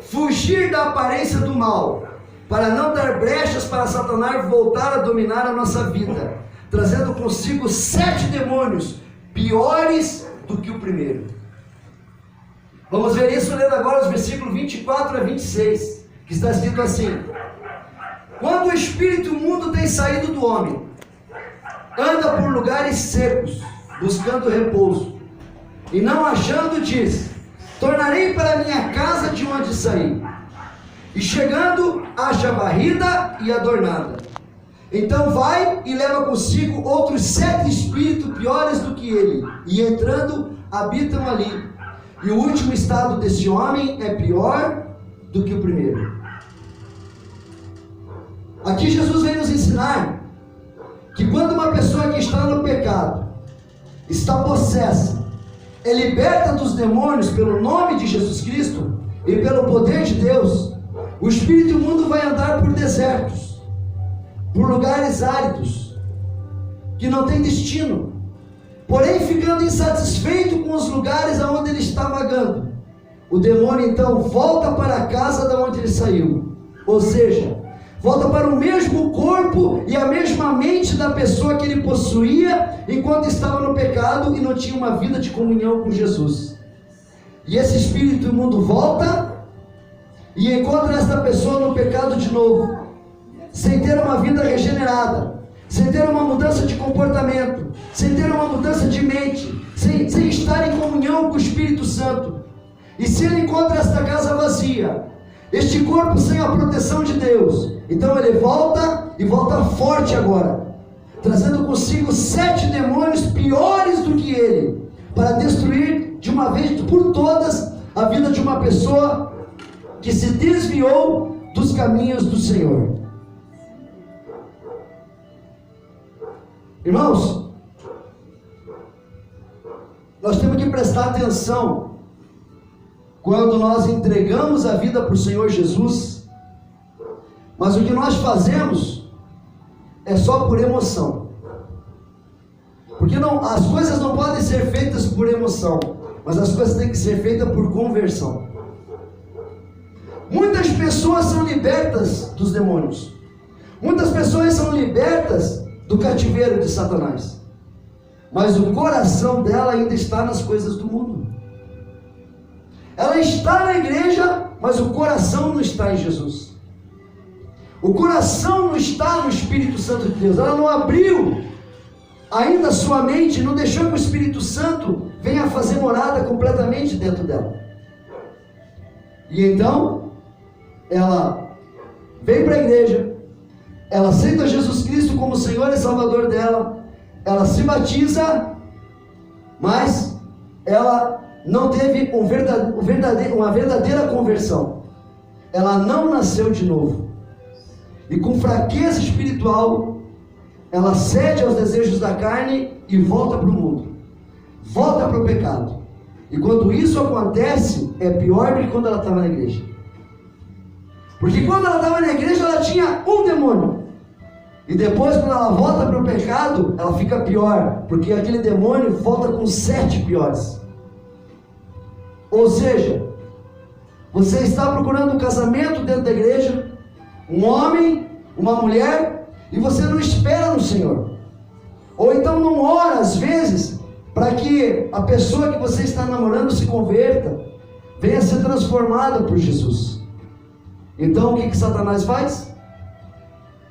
fugir da aparência do mal, para não dar brechas para Satanás voltar a dominar a nossa vida, trazendo consigo 7 demônios piores do que o primeiro. Vamos ver isso lendo agora os versículos 24 a 26, que está escrito assim: quando o espírito imundo tem saído do homem, anda por lugares secos, buscando repouso, e não achando, diz: tornarei para minha casa de onde saí. E chegando, acha varrida e adornada. Então vai e leva consigo outros 7 espíritos piores do que ele, e entrando, habitam ali. E o último estado desse homem é pior do que o primeiro. Aqui Jesus vem nos ensinar que quando uma pessoa que está no pecado, está possessa, é liberta dos demônios pelo nome de Jesus Cristo e pelo poder de Deus, o espírito imundo vai andar por desertos, por lugares áridos, que não tem destino, porém ficando insatisfeito com os lugares aonde ele está vagando, o demônio então volta para a casa da onde ele saiu, ou seja, volta para o mesmo corpo e a mesma mente da pessoa que ele possuía enquanto estava no pecado e não tinha uma vida de comunhão com Jesus. E esse espírito imundo volta e encontra esta pessoa no pecado de novo, sem ter uma vida regenerada, sem ter uma mudança de comportamento, sem ter uma mudança de mente, sem estar em comunhão com o Espírito Santo. E se ele encontra esta casa vazia, este corpo sem a proteção de Deus, então ele volta e volta forte agora, trazendo consigo 7 demônios piores do que ele, para destruir de uma vez por todas a vida de uma pessoa que se desviou dos caminhos do Senhor. Irmãos, nós temos que prestar atenção quando nós entregamos a vida para o Senhor Jesus, mas o que nós fazemos é só por emoção. Porque não, as coisas não podem ser feitas por emoção, mas as coisas têm que ser feitas por conversão. Muitas pessoas são libertas dos demônios. Muitas pessoas são libertas do cativeiro de Satanás. Mas o coração dela ainda está nas coisas do mundo. Ela está na igreja, mas o coração não está em Jesus. O coração não está no Espírito Santo de Deus. Ela não abriu ainda a sua mente, não deixou que o Espírito Santo venha fazer morada completamente dentro dela. E então ela vem para a igreja, ela aceita Jesus Cristo como Senhor e Salvador dela, ela se batiza, mas ela não teve uma verdadeira conversão. Ela não nasceu de novo. E com fraqueza espiritual, ela cede aos desejos da carne e volta para o mundo. Volta para o pecado. E quando isso acontece, é pior do que quando ela estava na igreja. Porque quando ela estava na igreja, ela tinha um demônio. E depois, quando ela volta para o pecado, ela fica pior. Porque aquele demônio volta com 7 piores. Ou seja, você está procurando um casamento dentro da igreja, um homem, uma mulher, e você não espera no Senhor. Ou então não ora, às vezes, para que a pessoa que você está namorando se converta, venha ser transformada por Jesus. Então o que Satanás faz?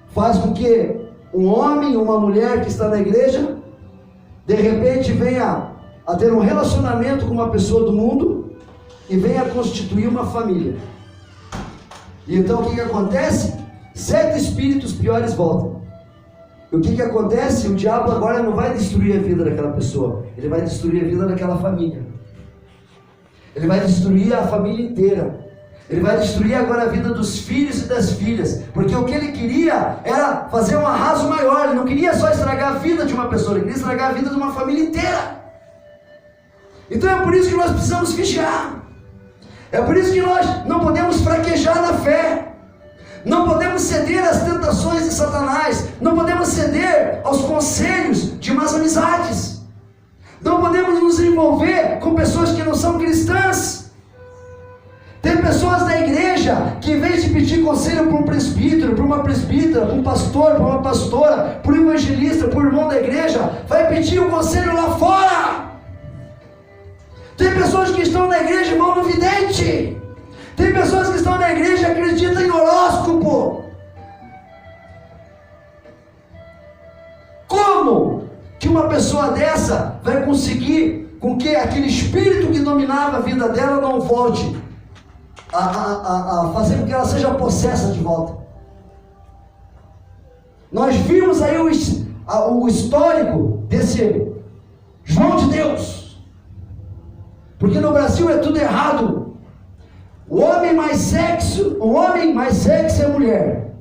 Faz com que um homem ou uma mulher que está na igreja, de repente venha a ter um relacionamento com uma pessoa do mundo, e venha a constituir uma família. E então o que acontece? 7 espíritos piores voltam. E o que acontece? O diabo agora não vai destruir a vida daquela pessoa, ele vai destruir a vida daquela família. Ele vai destruir a família inteira. Ele vai destruir agora a vida dos filhos e das filhas, porque o que ele queria era fazer um arraso maior. Ele não queria só estragar a vida de uma pessoa, ele queria estragar a vida de uma família inteira. Então é por isso que nós precisamos vigiar. É por isso que nós não podemos fraquejar na fé. Não podemos ceder às tentações de Satanás. Não podemos ceder aos conselhos de más amizades. Não podemos nos envolver com pessoas que não são cristãs. Tem pessoas da igreja que, em vez de pedir conselho para um presbítero, para uma presbítera, para um pastor, para uma pastora, para um evangelista, para o irmão da igreja, vai pedir o conselho lá fora. Tem pessoas que estão na igreja e vão no vidente. Tem pessoas que estão na igreja e acreditam em horóscopo. Como que uma pessoa dessa vai conseguir com que aquele espírito que dominava a vida dela não volte a fazer com que ela seja possessa de volta? Nós vimos aí o histórico desse João de Deus. Porque no Brasil é tudo errado. O homem mais sexy é a mulher.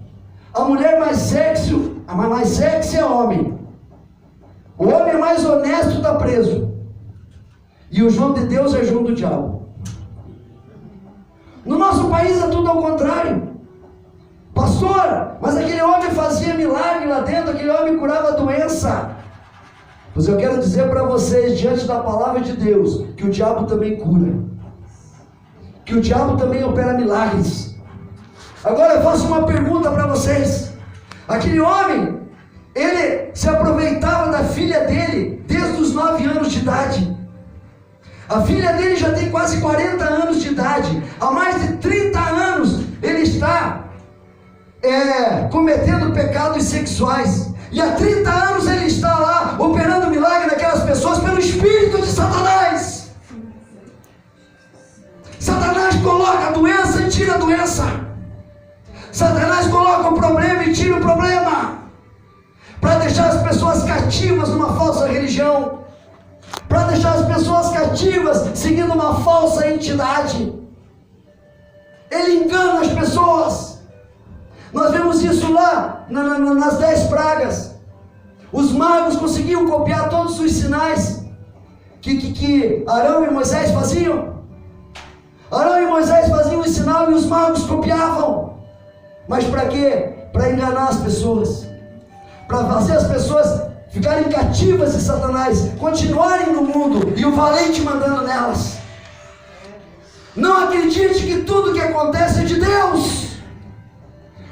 A mulher mais sexy é homem. O homem mais honesto está preso. E o João de Deus é João do diabo. No nosso país é tudo ao contrário. Pastor, mas aquele homem fazia milagre lá dentro, aquele homem curava a doença. Pois eu quero dizer para vocês, diante da palavra de Deus, que o diabo também cura, que o diabo também opera milagres. Agora eu faço uma pergunta para vocês. Aquele homem, ele se aproveitava da filha dele desde os 9 anos de idade. A filha dele já tem quase 40 anos de idade. Há mais de 30 anos ele está cometendo pecados sexuais. E há 30 anos ele está lá operando milagre naquelas pessoas pelo espírito de Satanás. Satanás coloca a doença e tira a doença. Satanás coloca o problema e tira o problema, para deixar as pessoas cativas numa falsa religião, para deixar as pessoas cativas seguindo uma falsa entidade. Ele engana as pessoas. Nós vemos isso lá nas 10 pragas. Os magos conseguiam copiar todos os sinais que Arão e Moisés faziam. Arão e Moisés faziam o sinal e os magos copiavam. Mas para quê? Para enganar as pessoas, para fazer as pessoas ficarem cativas de Satanás, continuarem no mundo e o valente mandando nelas. Não acredite que tudo que acontece é de Deus.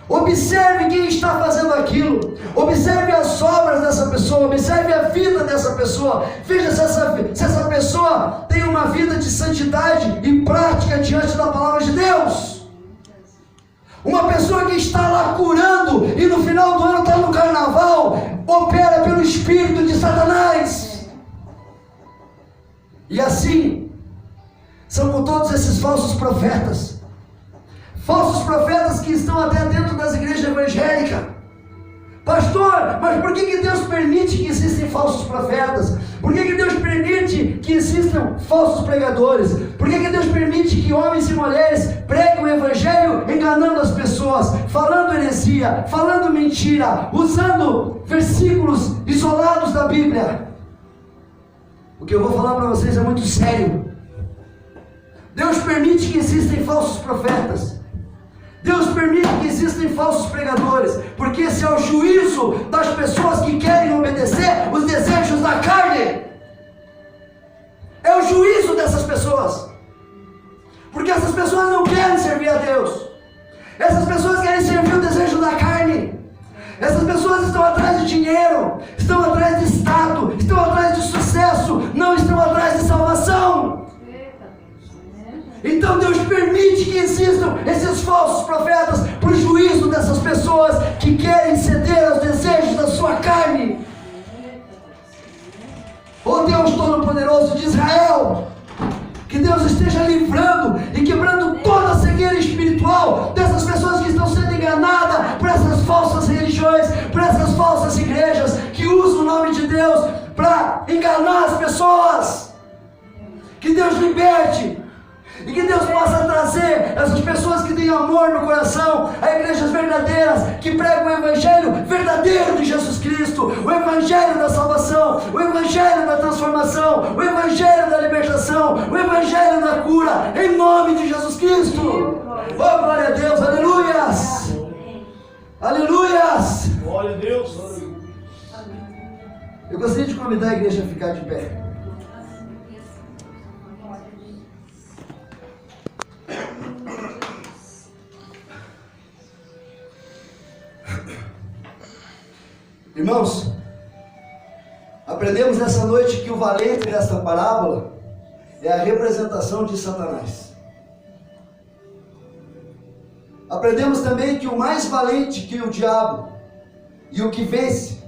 Observe quem está fazendo aquilo. Observe as obras dessa pessoa. Observe a vida dessa pessoa. Veja se essa pessoa tem uma vida de santidade e prática diante da palavra de Deus. Uma pessoa que está lá curando e no final do ano está no carnaval, opera pelo espírito de Satanás. E assim são com todos esses falsos profetas. Falsos profetas que estão até dentro das igrejas evangélicas. Pastor, mas por que Deus permite que existem falsos profetas? Por que Deus permite que existam falsos pregadores? Por que Deus permite que homens e mulheres preguem o evangelho enganando as pessoas, falando heresia, falando mentira, usando versículos isolados da Bíblia? O que eu vou falar para vocês é muito sério. Deus permite que existem falsos profetas. Deus permite que existem falsos pregadores, porque esse é o juízo das pessoas que querem obedecer os desejos da carne. É o juízo dessas pessoas, porque essas pessoas não querem servir a Deus. Essas pessoas querem servir o desejo da carne. Essas pessoas estão atrás de dinheiro, estão atrás de status, estão atrás de sucesso, não estão atrás de salvação. Então Deus permite que existam esses falsos profetas para o juízo dessas pessoas que querem ceder aos desejos da sua carne. Ó Deus Todo-Poderoso de Israel, que Deus esteja livrando e quebrando toda a cegueira espiritual dessas pessoas que estão sendo enganadas por essas falsas religiões, por essas falsas igrejas que usam o nome de Deus para enganar as pessoas. Que Deus liberte. E que Deus possa trazer essas pessoas que têm amor no coração a igrejas verdadeiras, que pregam o evangelho verdadeiro de Jesus Cristo, o evangelho da salvação, o evangelho da transformação, o evangelho da libertação, o evangelho da cura, em nome de Jesus Cristo. Oh, glória a Deus, aleluias, aleluias. Glória a Deus. Eu gostaria de convidar a igreja a ficar de pé. Irmãos, aprendemos nessa noite que o valente desta parábola é a representação de Satanás. Aprendemos também que o mais valente que o diabo, e o que vence,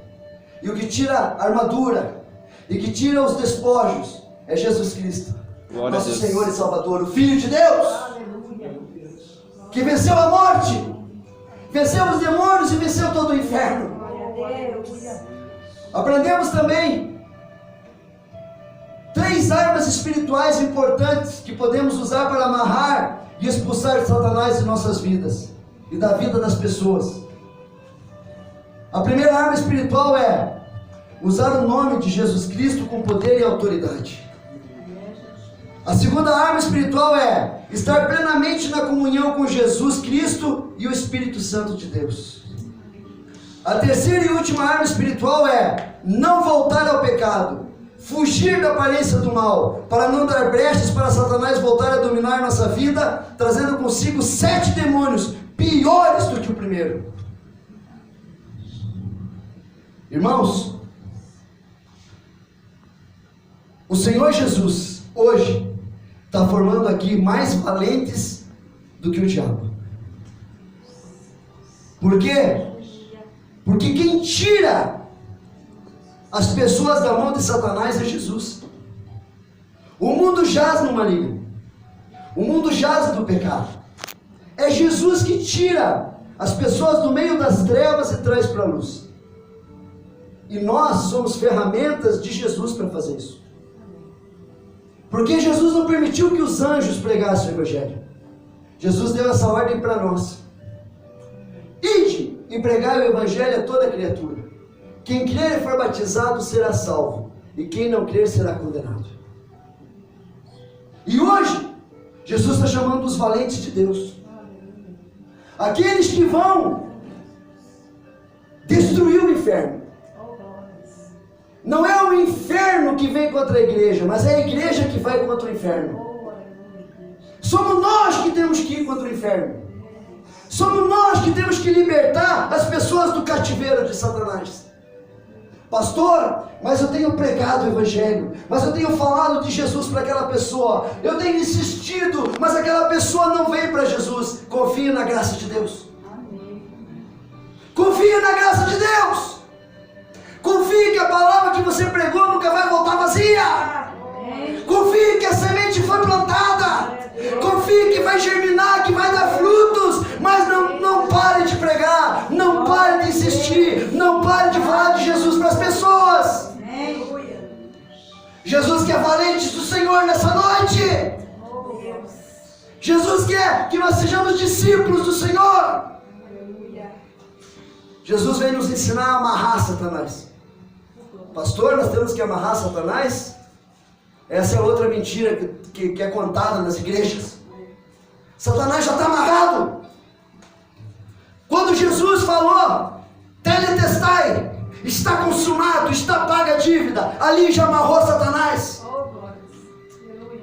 e o que tira a armadura, e que tira os despojos, é Jesus Cristo, Glória nosso a Deus. Senhor e Salvador, o Filho de Deus, que venceu a morte, venceu os demônios e venceu todo o inferno. Aprendemos também 3 armas espirituais importantes que podemos usar para amarrar e expulsar Satanás de nossas vidas e da vida das pessoas. A primeira arma espiritual é usar o nome de Jesus Cristo com poder e autoridade. A segunda arma espiritual é estar plenamente na comunhão com Jesus Cristo e o Espírito Santo de Deus. A terceira e última arma espiritual é não voltar ao pecado, fugir da aparência do mal, para não dar brechas para Satanás voltar a dominar nossa vida, trazendo consigo 7 demônios piores do que o primeiro. Irmãos, o Senhor Jesus hoje está formando aqui mais valentes do que o diabo. Por quê? Porque quem tira as pessoas da mão de Satanás é Jesus. O mundo jaz no maligno. O mundo jaz do pecado. É Jesus que tira as pessoas do meio das trevas e traz para a luz. E nós somos ferramentas de Jesus para fazer isso. Porque Jesus não permitiu que os anjos pregassem o evangelho. Jesus deu essa ordem para nós. Ide e pregai o evangelho a toda criatura. Quem crer e for batizado será salvo, e quem não crer será condenado. E hoje, Jesus está chamando os valentes de Deus, aqueles que vão destruir o inferno. Não é o inferno que vem contra a igreja, mas é a igreja que vai contra o inferno. Somos nós que temos que ir contra o inferno. Somos nós que temos que libertar as pessoas do cativeiro de Satanás. Pastor, mas eu tenho pregado o evangelho, mas eu tenho falado de Jesus para aquela pessoa, eu tenho insistido, mas aquela pessoa não veio para Jesus. Confie na graça de Deus. Confie na graça de Deus. Confie que a palavra que você pregou nunca vai voltar vazia. Confie que a semente foi plantada. Confie que vai germinar, que vai dar frutos. Mas não pare de pregar, não pare de insistir, não Pare de falar de Jesus para as pessoas. Jesus quer valentes do Senhor nessa noite. Jesus quer que nós sejamos discípulos do Senhor. Jesus veio nos ensinar a amarrar Satanás. Pastor, nós temos que amarrar Satanás? Essa é outra mentira que é contada nas igrejas. Satanás já está amarrado. Quando Jesus falou, teletestai, está consumado, está paga a dívida, ali já amarrou Satanás.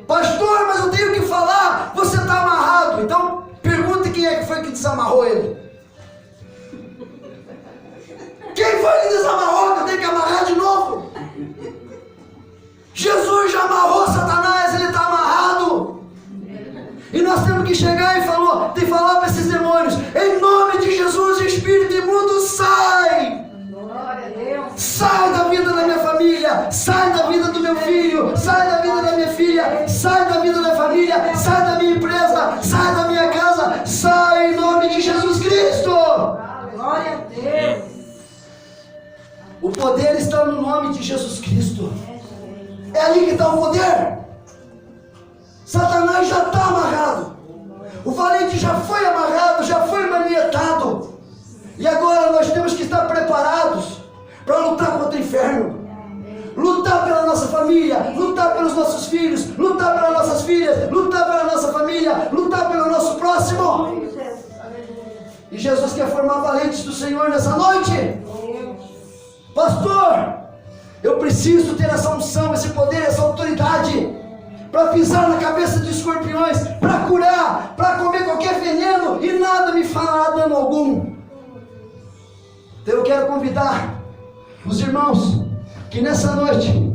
Pastor, mas eu tenho que falar, você está amarrado. Então pergunte quem é que foi que desamarrou ele. Quem foi que desamarrou que eu tenho que amarrar de novo? Jesus já amarrou Satanás, ele está amarrado. E nós temos que chegar e falar para esses demônios, em nome de Jesus, espírito imundo, sai! Sai da vida da minha família, sai da vida do meu filho, sai da vida da minha filha, sai da vida da família, sai da minha empresa, sai da minha casa, sai em nome de Jesus Cristo! Glória a Deus! O poder está no nome de Jesus Cristo. É ali que está o poder. Satanás já está amarrado. O valente já foi amarrado, já foi manietado. E agora nós temos que estar preparados para lutar contra o inferno. Lutar pela nossa família, lutar pelos nossos filhos, lutar pelas nossas filhas, lutar pela nossa família, lutar pelo nosso próximo. E Jesus quer formar valentes do Senhor nessa noite. Pastor, eu preciso ter essa unção, esse poder, essa autoridade para pisar na cabeça de escorpiões, para curar, para comer qualquer veneno e nada me fará dano algum. Então eu quero convidar os irmãos que nessa noite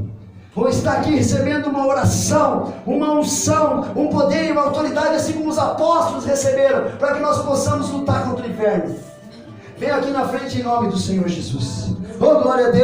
vão estar aqui recebendo uma oração, uma unção, um poder e uma autoridade, assim como os apóstolos receberam, para que nós possamos lutar contra o inferno. Venha aqui na frente em nome do Senhor Jesus. Oh, glória a Deus.